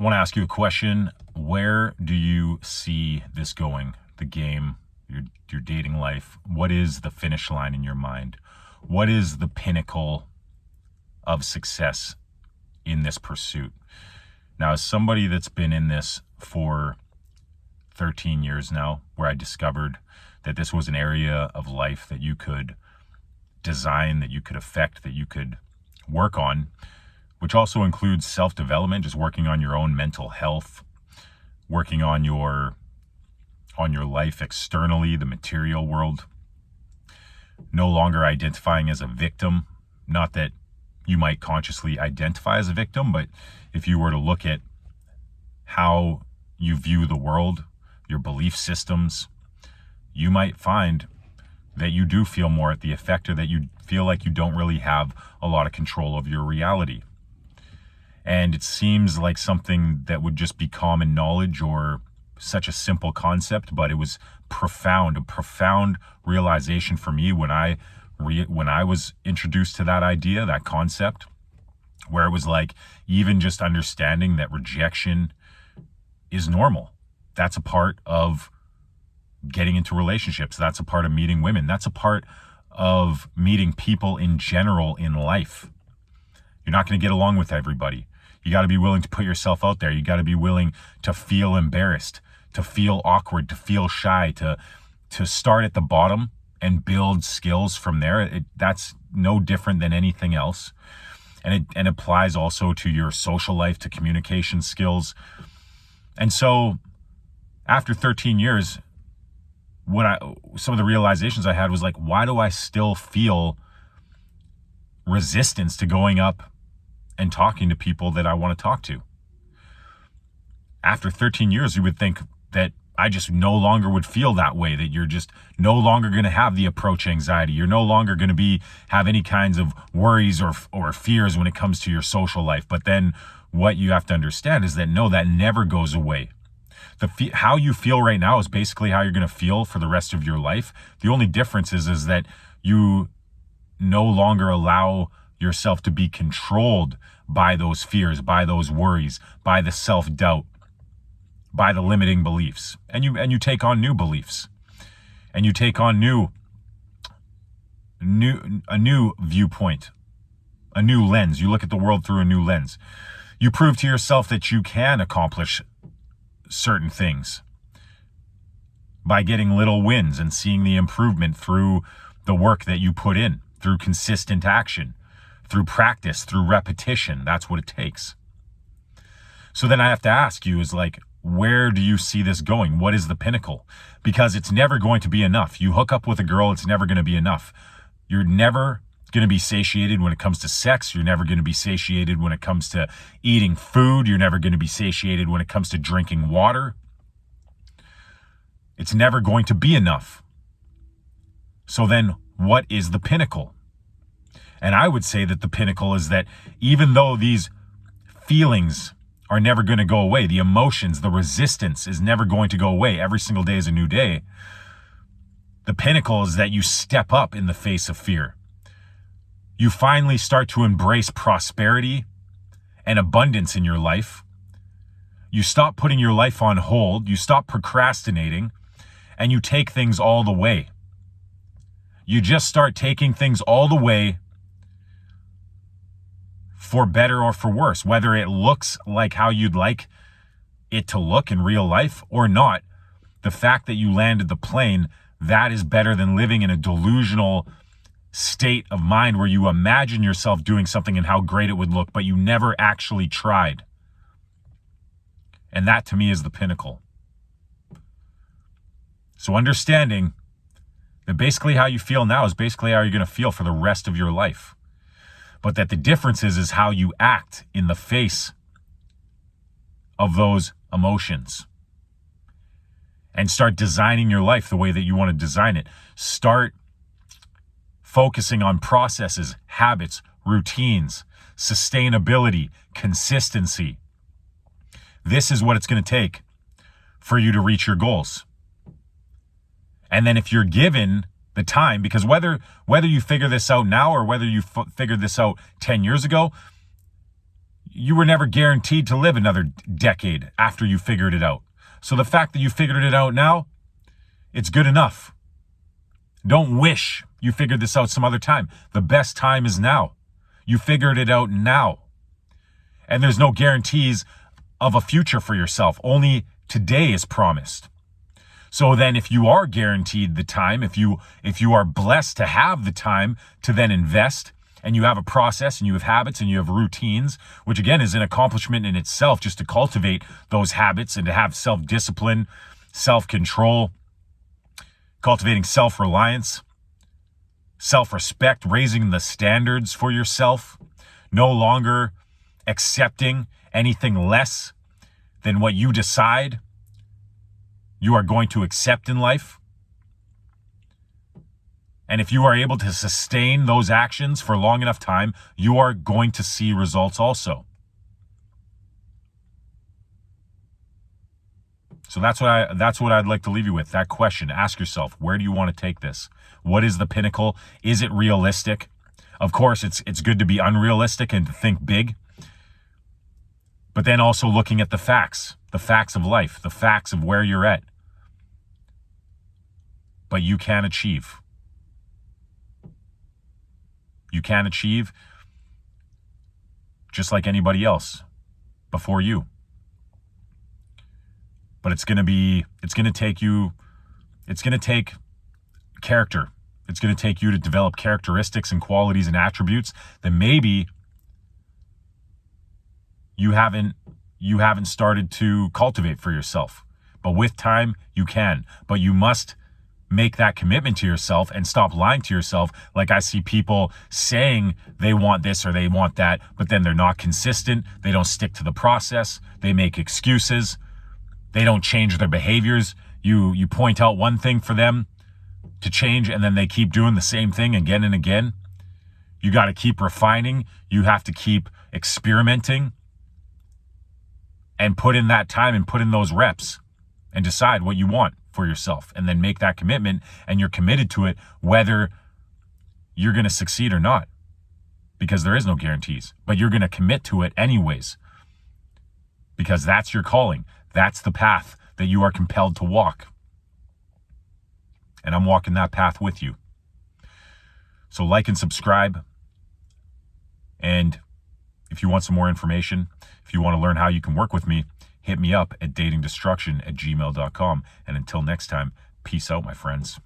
want to ask you a question. Where do you see this going? The game, your dating life. What is the finish line in your mind? What is the pinnacle of success in this pursuit? Now, as somebody that's been in this for 13 years now, where I discovered that this was an area of life that you could design, that you could affect, that you could work on, which also includes self-development, just working on your own mental health, working on your life externally, the material world, no longer identifying as a victim. Not that you might consciously identify as a victim, but if you were to look at how you view the world, your belief systems, you might find that you do feel more at the effect, or that you feel like you don't really have a lot of control of your reality. And it seems like something that would just be common knowledge or such a simple concept, but it was a profound realization for me when I was introduced to that idea, that concept, where it was like, even just understanding that rejection is normal. That's a part of getting into relationships. That's a part of meeting women. That's a part of meeting people in general in life. You're not going to get along with everybody. You got to be willing to put yourself out there. You got to be willing to feel embarrassed, to feel awkward, to feel shy, to start at the bottom and build skills from there. That's no different than anything else. And it applies also to your social life, to communication skills. And so after 13 years, some of the realizations I had was like, why do I still feel resistance to going up and talking to people that I want to talk to? After 13 years, you would think that I just no longer would feel that way, that you're just no longer going to have the approach anxiety. You're no longer going to have any kinds of worries or fears when it comes to your social life. But then what you have to understand is that no, that never goes away. How you feel right now is basically how you're going to feel for the rest of your life. The only difference is that you no longer allow yourself to be controlled by those fears, by those worries, by the self-doubt, by the limiting beliefs. And you take on new beliefs, and you take on a new viewpoint, a new lens. You look at the world through a new lens. You prove to yourself that you can accomplish certain things by getting little wins and seeing the improvement through the work that you put in, through consistent action, through practice, through repetition. That's what it takes. So then I have to ask you is like, where do you see this going? What is the pinnacle? Because it's never going to be enough. You hook up with a girl, it's never going to be enough. You're never going to be satiated when it comes to sex. You're never going to be satiated when it comes to eating food. You're never going to be satiated when it comes to drinking water. It's never going to be enough. So then what is the pinnacle? And I would say that the pinnacle is that even though these feelings are never going to go away, the emotions, the resistance is never going to go away. Every single day is a new day. The pinnacle is that you step up in the face of fear. You finally start to embrace prosperity and abundance in your life. You stop putting your life on hold. You stop procrastinating, and you take things all the way. You just start taking things all the way, for better or for worse, whether it looks like how you'd like it to look in real life or not. The fact that you landed the plane, that is better than living in a delusional state of mind where you imagine yourself doing something and how great it would look, but you never actually tried. And that to me is the pinnacle. So understanding that basically how you feel now is basically how you're going to feel for the rest of your life. But that the difference is how you act in the face of those emotions. And start designing your life the way that you want to design it. Start focusing on processes, habits, routines, sustainability, consistency. This is what it's going to take for you to reach your goals. And then if you're given the time, because whether you figure this out now or whether you figured this out 10 years ago, you were never guaranteed to live another decade after you figured it out. So the fact that you figured it out now, it's good enough. Don't wish you figured this out some other time. The best time is now. You figured it out now. And there's no guarantees of a future for yourself. Only today is promised. So then if you are guaranteed the time, if you are blessed to have the time to then invest, and you have a process and you have habits and you have routines, which again is an accomplishment in itself, just to cultivate those habits and to have self-discipline, self-control, cultivating self-reliance, self-respect, raising the standards for yourself, no longer accepting anything less than what you decide you are going to accept in life. And if you are able to sustain those actions for long enough time, you are going to see results also. So that's what I'd like to leave you with. That question. Ask yourself, where do you want to take this? What is the pinnacle? Is it realistic? Of course, it's good to be unrealistic and to think big. But then also looking at the facts of life, the facts of where you're at. But you can achieve. You can achieve just like anybody else before you. But it's going to take character. It's going to take you to develop characteristics and qualities and attributes that maybe you haven't started to cultivate for yourself. But with time, you can. But you must make that commitment to yourself and stop lying to yourself. Like I see people saying they want this or they want that, but then they're not consistent. They don't stick to the process. They make excuses. They don't change their behaviors. You point out one thing for them to change, and then they keep doing the same thing again and again. You got to keep refining. You have to keep experimenting and put in that time and put in those reps and decide what you want for yourself, and then make that commitment, and you're committed to it whether you're going to succeed or not, because there is no guarantees, but you're going to commit to it anyways, because that's your calling. That's the path that you are compelled to walk, and I'm walking that path with you. So like and subscribe, and if you want some more information, if you want to learn how you can work with me, hit me up at datingdestruction@gmail.com. And until next time, peace out, my friends.